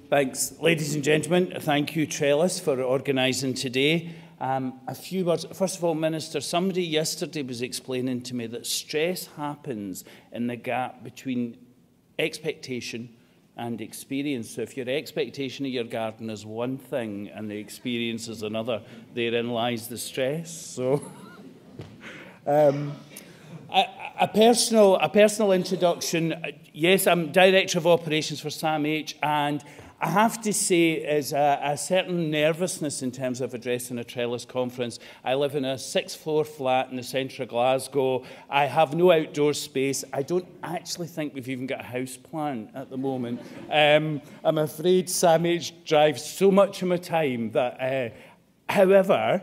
Thanks. Ladies and gentlemen, thank you, Trellis, for organising today. A few words. First of all, Minister, somebody yesterday was explaining to me that stress happens in the gap between expectation and experience. So if your expectation of your garden is one thing and the experience is another, therein lies the stress. So a personal introduction. Yes, I'm Director of Operations for SAMH, and I have to say there's a certain nervousness in terms of addressing a Trellis conference. I live in a 6th floor flat in the centre of Glasgow. I have no outdoor space. I don't actually think we've even got a house plant at the moment. I'm afraid SAMH drives so much of my time that, however,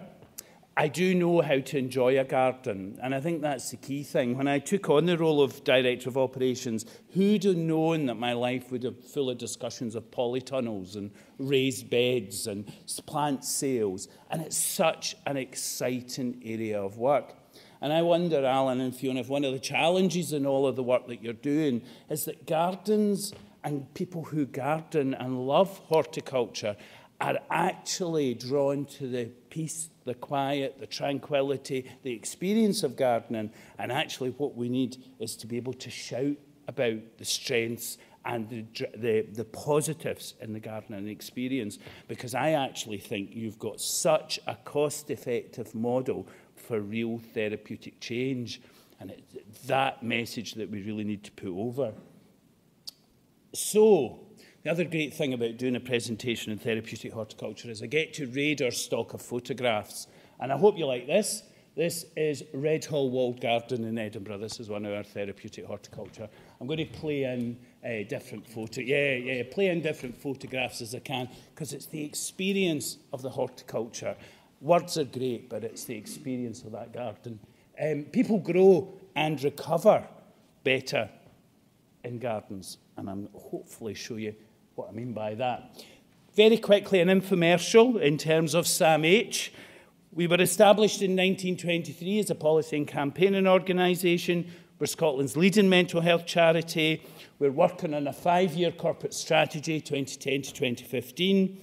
I do know how to enjoy a garden, and I think that's the key thing. When I took on the role of Director of Operations, who'd have known that my life would have full of discussions of polytunnels and raised beds and plant sales, and it's such an exciting area of work. And I wonder, Alan and Fiona, if one of the challenges in all of the work that you're doing is that gardens and people who garden and love horticulture are actually drawn to the peace, the quiet, the tranquility, the experience of gardening. And actually what we need is to be able to shout about the strengths and the positives in the gardening experience, because I actually think you've got such a cost-effective model for real therapeutic change. And it's that message that we really need to put over. So, the other great thing about doing a presentation in therapeutic horticulture is I get to raid our stock of photographs. And I hope you like this. This is Redhall Walled Garden in Edinburgh. This is one of our therapeutic horticulture. I'm going to play in different play in different photographs as I can, because it's the experience of the horticulture. Words are great, but it's the experience of that garden. People grow and recover better in gardens, and I'm hopefully show you what I mean by that. Very quickly, an infomercial in terms of SAMH. We were established in 1923 as a policy and campaigning organisation. We're Scotland's leading mental health charity. We're working on a 5-year corporate strategy, 2010 to 2015.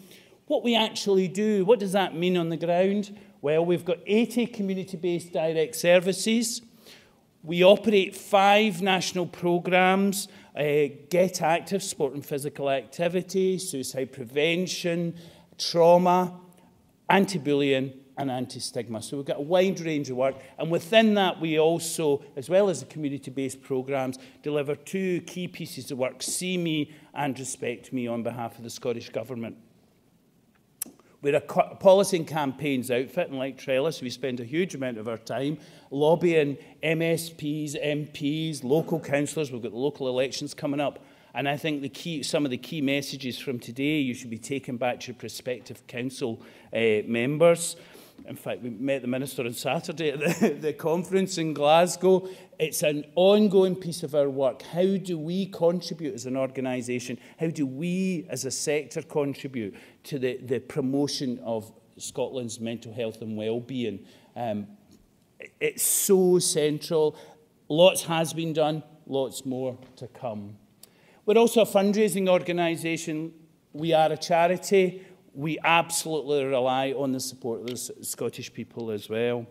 What we actually do, what does that mean on the ground? Well, we've got 80 community-based direct services. We operate 5 national programmes, Get Active, sport and physical activity, suicide prevention, trauma, anti-bullying and anti-stigma. So we've got a wide range of work, and within that we also, as well as the community-based programmes, deliver 2 key pieces of work, See Me and Respect Me, on behalf of the Scottish Government. We're a policy and campaigns outfit, and like Trellis, we spend a huge amount of our time lobbying MSPs, MPs, local councillors. We've got the local elections coming up. And I think some of the key messages from today you should be taking back to your prospective council members. In fact, we met the Minister on Saturday at the conference in Glasgow. It's an ongoing piece of our work. How do we contribute as an organisation? How do we as a sector contribute to the promotion of Scotland's mental health and well-being? It's so central. Lots has been done, lots more to come. We're also a fundraising organisation. We are a charity. We absolutely rely on the support of the Scottish people as well.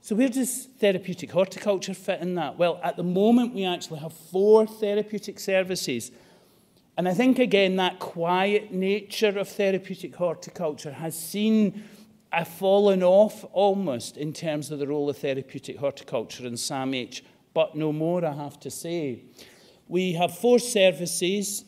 So where does therapeutic horticulture fit in that? Well, at the moment, we actually have 4 therapeutic services. And I think, again, that quiet nature of therapeutic horticulture has seen a falling off almost in terms of the role of therapeutic horticulture in SAMH, but no more, I have to say. We have 4 services,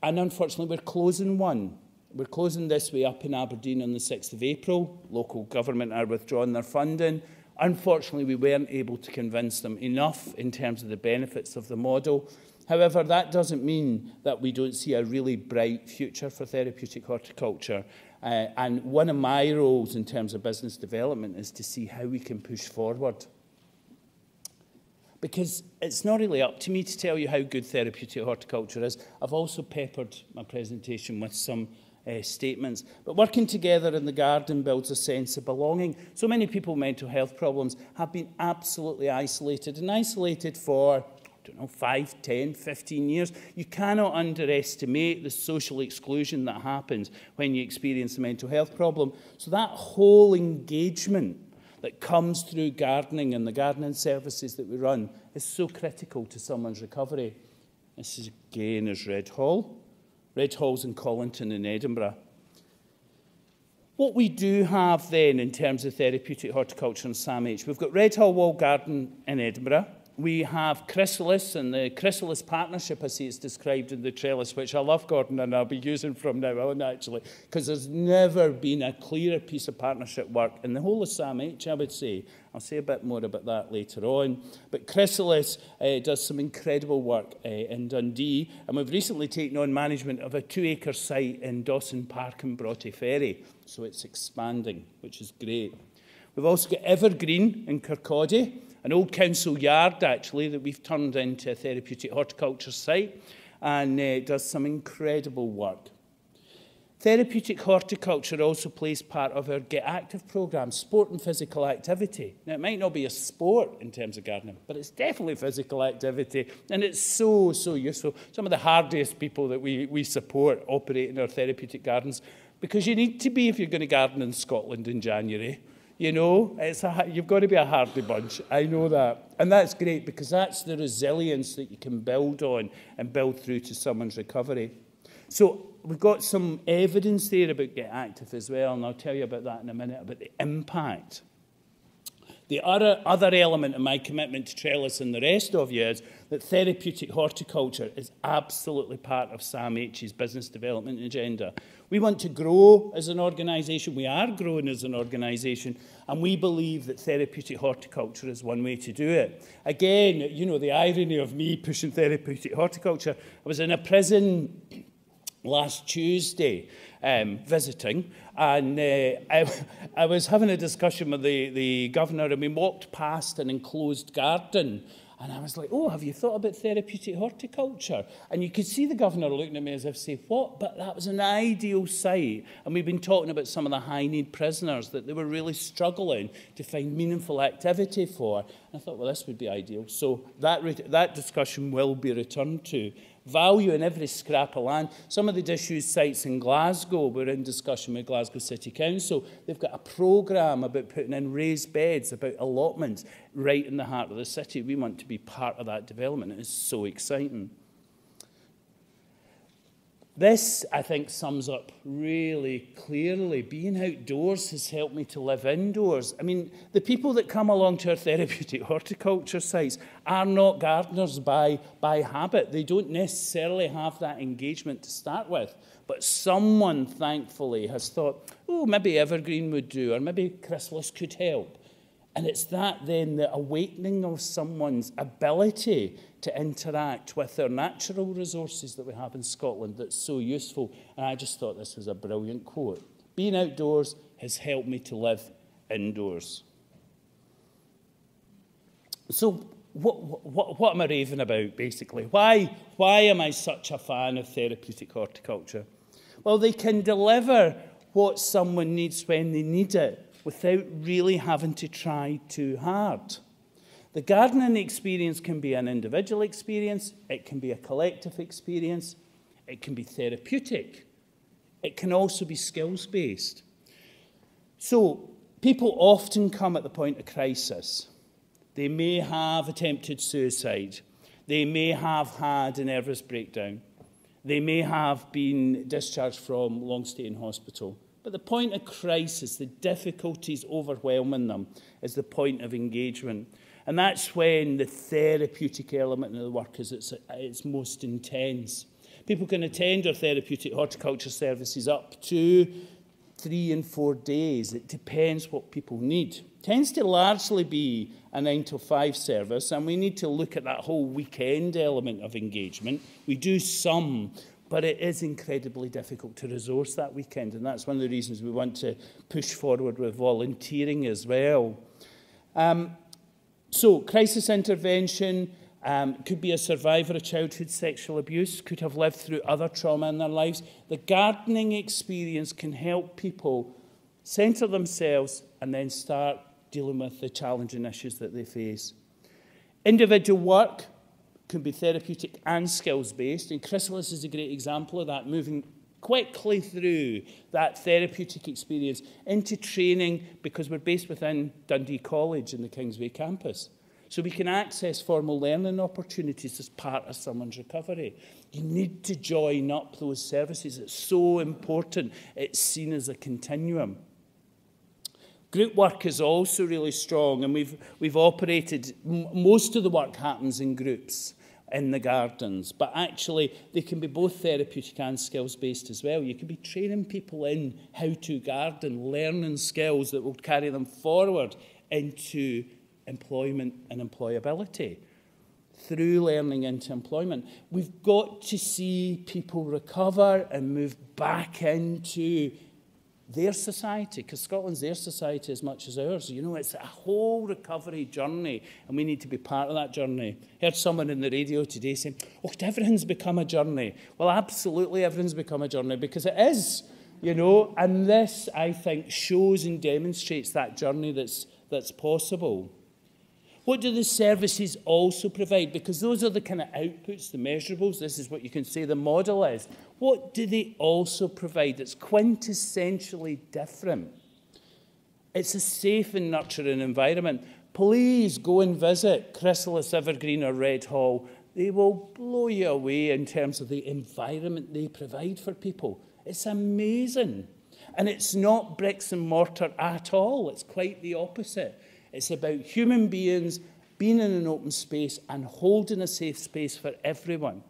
and unfortunately, we're closing one. We're closing this way up in Aberdeen on the 6th of April. Local government are withdrawing their funding. Unfortunately, we weren't able to convince them enough in terms of the benefits of the model. However, that doesn't mean that we don't see a really bright future for therapeutic horticulture. And one of my roles in terms of business development is to see how we can push forward. Because it's not really up to me to tell you how good therapeutic horticulture is. I've also peppered my presentation with some statements. But working together in the garden builds a sense of belonging. So many people with mental health problems have been absolutely isolated, and isolated for, I don't know, 5, 10, 15 years. You cannot underestimate the social exclusion that happens when you experience a mental health problem. So that whole engagement that comes through gardening and the gardening services that we run is so critical to someone's recovery. This is again is Red Hall. Red Hall's in Collington in Edinburgh. What we do have then in terms of therapeutic horticulture and SAMH, we've got Red Hall Walled Garden in Edinburgh. We have Chrysalis, and the Chrysalis partnership, I see it's described in the Trellis, which I love, Gordon, and I'll be using from now on, actually, because there's never been a clearer piece of partnership work in the whole of SAMH, I would say. I'll say a bit more about that later on. But Chrysalis does some incredible work in Dundee, and we've recently taken on management of a 2-acre site in Dawson Park and Broughty Ferry, so it's expanding, which is great. We've also got Evergreen in Kirkcaldy, an old council yard, actually, that we've turned into a therapeutic horticulture site, and does some incredible work. Therapeutic horticulture also plays part of our Get Active programme, sport and physical activity. Now, it might not be a sport in terms of gardening, but it's definitely physical activity, and it's so, so useful. Some of the hardest people that we support operate in our therapeutic gardens, because you need to be if you're going to garden in Scotland in January. You know, you've got to be a hardy bunch. I know that. And that's great, because that's the resilience that you can build on and build through to someone's recovery. So we've got some evidence there about Get Active as well, and I'll tell you about that in a minute, about the impact. The other element of my commitment to Trellis and the rest of you is that therapeutic horticulture is absolutely part of SAMH's business development agenda. We want to grow as an organisation. We are growing as an organisation, and we believe that therapeutic horticulture is one way to do it. Again, you know, the irony of me pushing therapeutic horticulture. I was in a prison last Tuesday visiting, and I was having a discussion with the governor, and we walked past an enclosed garden, and I was like, oh, have you thought about therapeutic horticulture? And you could see the governor looking at me as if to say, what? But that was an ideal site. And we've been talking about some of the high-need prisoners that they were really struggling to find meaningful activity for. And I thought, well, this would be ideal. So that discussion will be returned to. Value in every scrap of land. Some of the disused sites in Glasgow, we're in discussion with Glasgow City Council. They've got a programme about putting in raised beds, about allotments, right in the heart of the city. We want to be part of that development. It is so exciting. This, I think, sums up really clearly. Being outdoors has helped me to live indoors. I mean, the people that come along to our therapeutic horticulture sites are not gardeners by habit. They don't necessarily have that engagement to start with. But someone, thankfully, has thought, oh, maybe Evergreen would do, or maybe Chrysalis could help. And it's that then, the awakening of someone's ability to interact with our natural resources that we have in Scotland that's so useful. And I just thought this was a brilliant quote. Being outdoors has helped me to live indoors. So what am I raving about, basically? Why am I such a fan of therapeutic horticulture? Well, they can deliver what someone needs when they need it, without really having to try too hard. The gardening experience can be an individual experience, it can be a collective experience, it can be therapeutic, it can also be skills-based. So people often come at the point of crisis. They may have attempted suicide, they may have had a nervous breakdown, they may have been discharged from long-stay in hospital. But the point of crisis, the difficulties overwhelming them, is the point of engagement. And that's when the therapeutic element of the work is at its most intense. People can attend our therapeutic horticulture services up to 3 and 4 days. It depends what people need. It tends to largely be a 9 to 5 service, and we need to look at that whole weekend element of engagement. We do some, but it is incredibly difficult to resource that weekend, and that's one of the reasons we want to push forward with volunteering as well. So crisis intervention, could be a survivor of childhood sexual abuse, could have lived through other trauma in their lives. The gardening experience can help people centre themselves and then start dealing with the challenging issues that they face. Individual work can be therapeutic and skills-based, and Chrysalis is a great example of that, moving quickly through that therapeutic experience into training, because we're based within Dundee College in the Kingsway campus. So we can access formal learning opportunities as part of someone's recovery. You need to join up those services. It's so important. It's seen as a continuum. Group work is also really strong, and we've operated, most of the work happens in groups in the gardens, but actually they can be both therapeutic and skills-based as well. You can be training people in how to garden, learning skills that will carry them forward into employment and employability. Through learning into employment, we've got to see people recover and move back into their society, because Scotland's their society as much as ours. You know, it's a whole recovery journey, and we need to be part of that journey. I heard someone in the radio today saying, oh, everything's become a journey. Well, absolutely everything's become a journey, because it is, you know, and this, I think, shows and demonstrates that journey that's possible. What do the services also provide? Because those are the kind of outputs, the measurables. This is what you can say the model is. What do they also provide that's quintessentially different? It's a safe and nurturing environment. Please go and visit Chrysalis, Evergreen or Red Hall. They will blow you away in terms of the environment they provide for people. It's amazing. And it's not bricks and mortar at all. It's quite the opposite. It's about human beings being in an open space and holding a safe space for everyone.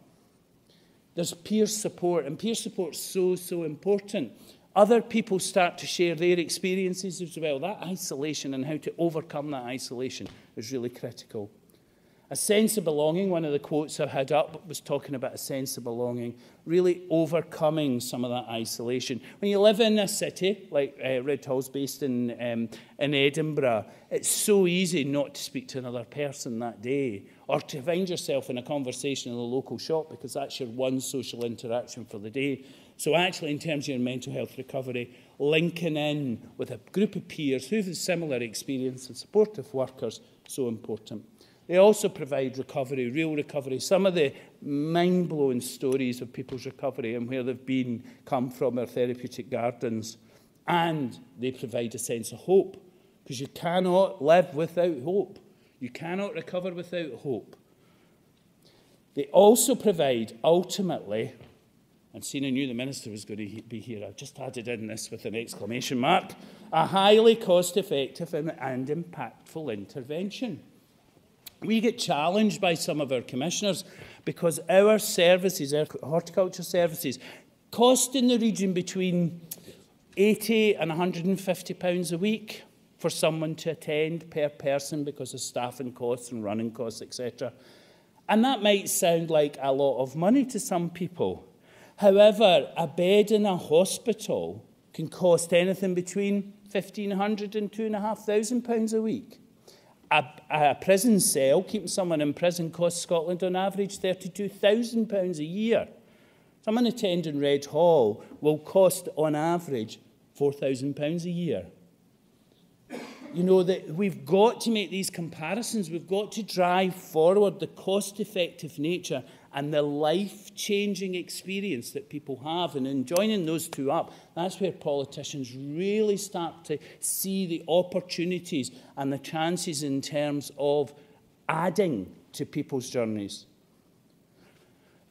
There's peer support, and peer support's so important. Other people start to share their experiences as well. That isolation and how to overcome that isolation is really critical. A sense of belonging, one of the quotes I had up was talking about a sense of belonging, really overcoming some of that isolation. When you live in a city, like Red Hall's based in Edinburgh, it's so easy not to speak to another person that day, or to find yourself in a conversation in a local shop, because that's your one social interaction for the day. So actually, in terms of your mental health recovery, linking in with a group of peers who have a similar experience and supportive workers, so important. They also provide recovery, real recovery. Some of the mind-blowing stories of people's recovery and where they've come from our therapeutic gardens. And they provide a sense of hope, because you cannot live without hope. You cannot recover without hope. They also provide, ultimately, and seeing I knew the Minister was going to be here, I've just added in this with an exclamation mark, a highly cost-effective and impactful intervention. We get challenged by some of our commissioners because our services, our horticulture services, cost in the region between £80 and £150 a week for someone to attend per person because of staffing costs and running costs, etc. And that might sound like a lot of money to some people. However, a bed in a hospital can cost anything between £1,500 and £2,500 a week. A prison cell, keeping someone in prison, costs Scotland on average £32,000 a year. Someone attending Red Hall will cost on average £4,000 a year. You know, that we've got to make these comparisons. We've got to drive forward the cost-effective nature and the life-changing experience that people have. And in joining those two up, that's where politicians really start to see the opportunities and the chances in terms of adding to people's journeys.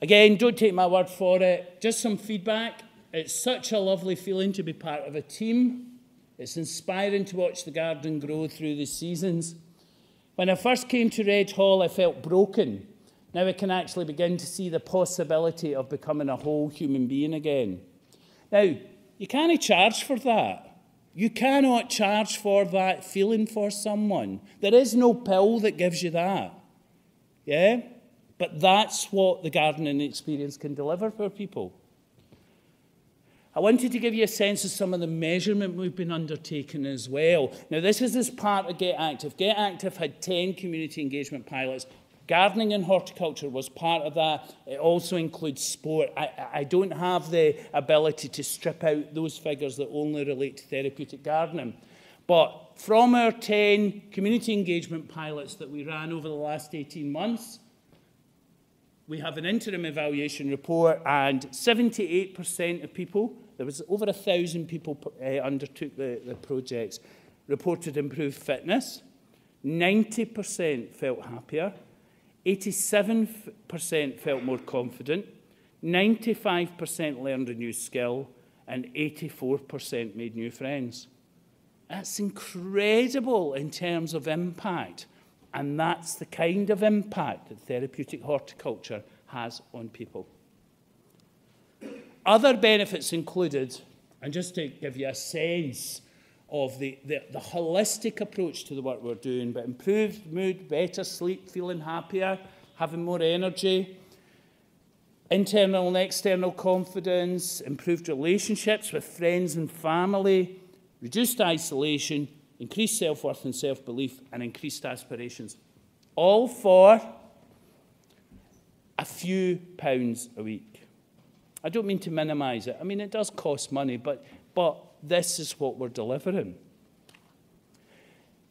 Again, don't take my word for it. Just some feedback. It's such a lovely feeling to be part of a team. It's inspiring to watch the garden grow through the seasons. When I first came to Red Hall, I felt broken. Now I can actually begin to see the possibility of becoming a whole human being again. Now, you can't charge for that. You cannot charge for that feeling for someone. There is no pill that gives you that. Yeah? But that's what the gardening experience can deliver for people. I wanted to give you a sense of some of the measurement we've been undertaking as well. Now, this is as part of Get Active. Get Active had 10 community engagement pilots Gardening and horticulture was part of that. It also includes sport. I don't have the ability to strip out those figures that only relate to therapeutic gardening. But from our 10 community engagement pilots that we ran over the last 18 months, we have an interim evaluation report, and 78% of people, there was over 1,000 people undertook the projects, reported improved fitness. 90% felt happier. 87% felt more confident. 95% learned a new skill. And 84% made new friends. That's incredible in terms of impact. And that's the kind of impact that therapeutic horticulture has on people. Other benefits included, and just to give you a sense of the holistic approach to the work we're doing, but improved mood, better sleep, feeling happier, having more energy, internal and external confidence, improved relationships with friends and family, reduced isolation, increased self-worth and self-belief, and increased aspirations. All for a few pounds a week. I don't mean to minimise it. I mean, it does cost money, but this is what we're delivering.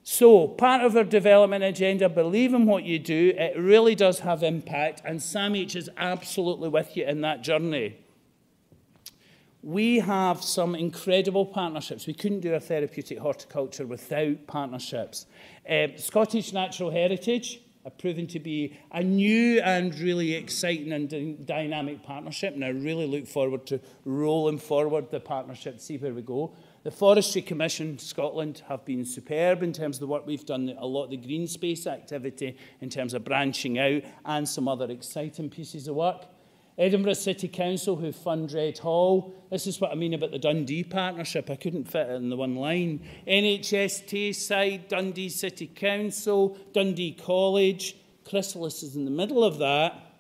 So, part of our development agenda, believe in what you do. It really does have impact, and SAMH is absolutely with you in that journey. We have some incredible partnerships. We couldn't do a therapeutic horticulture without partnerships. Scottish Natural Heritage have proven to be a new and really exciting and dynamic partnership, and I really look forward to rolling forward the partnership, see where we go. The Forestry Commission Scotland have been superb in terms of the work we've done, a lot of the green space activity in terms of branching out, and some other exciting pieces of work. Edinburgh City Council, who fund Red Hall. This is what I mean about the Dundee partnership. I couldn't fit it in the one line. NHS Tayside, Dundee City Council, Dundee College. Chrysalis is in the middle of that.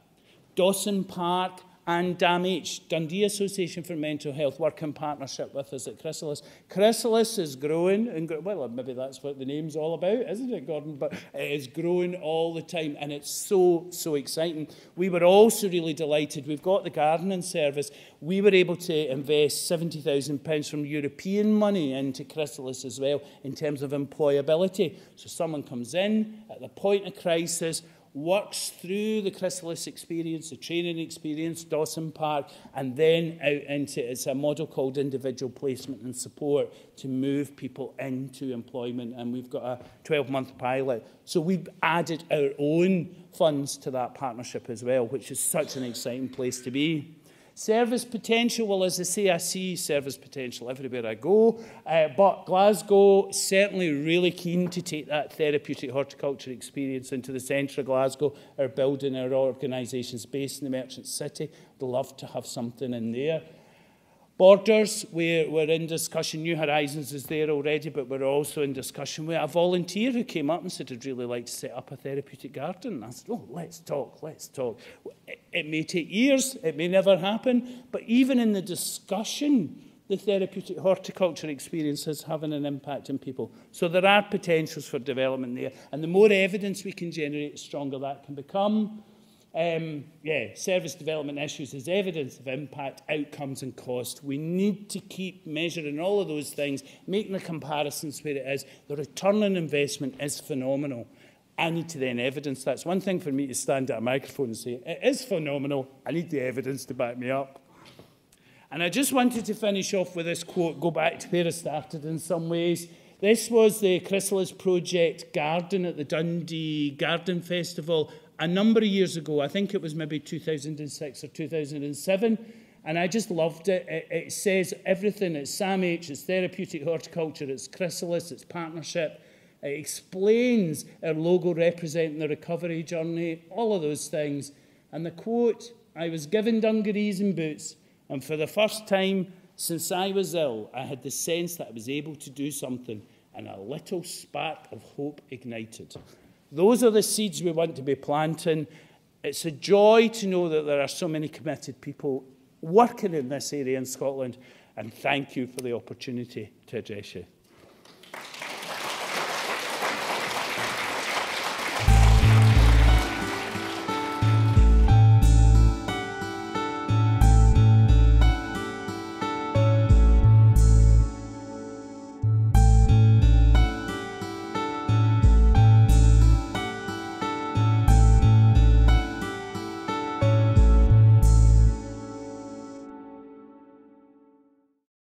Dawson Park and SAMH, Dundee Association for Mental Health, work in partnership with us at Chrysalis. Chrysalis is growing, and well, maybe that's what the name's all about, isn't it, Gordon? But it is growing all the time, and it's so exciting. We were also really delighted. We've got the gardening service. We were able to invest £70,000 from European money into Chrysalis as well in terms of employability. So someone comes in at the point of crisis, works through the Chrysalis experience, the training experience, Dawson Park, and then out into, it's a model called individual placement and support to move people into employment. And we've got a 12-month pilot. So we've added our own funds to that partnership as well, which is such an exciting place to be. Service potential, well, as I say, I see service potential everywhere I go, but Glasgow, certainly really keen to take that therapeutic horticulture experience into the centre of Glasgow. Our building, our organisation's based in the Merchant City. I'd love to have something in there. Borders, we're in discussion. New Horizons is there already, but we're also in discussion with a volunteer who came up and said, I'd really like to set up a therapeutic garden. And I said, oh, let's talk. It may take years, it may never happen, but even in the discussion, the therapeutic horticulture experience is having an impact on people. So there are potentials for development there, and the more evidence we can generate, the stronger that can become. Service development issues is evidence of impact, outcomes and cost. We need to keep measuring all of those things, making the comparisons where it is. The return on investment is phenomenal. I need to then evidence that. It's one thing for me to stand at a microphone and say, it is phenomenal. I need the evidence to back me up. And I just wanted to finish off with this quote, go back to where I started in some ways. This was the Chrysalis Project Garden at the Dundee Garden Festival a number of years ago. I think it was maybe 2006 or 2007. And I just loved it. It says everything. It's SAMH, it's therapeutic horticulture, it's Chrysalis, it's partnership. It explains our logo representing the recovery journey, all of those things. And the quote, I was given dungarees and boots, and for the first time since I was ill, I had the sense that I was able to do something, and a little spark of hope ignited. Those are the seeds we want to be planting. It's a joy to know that there are so many committed people working in this area in Scotland, and thank you for the opportunity to address you.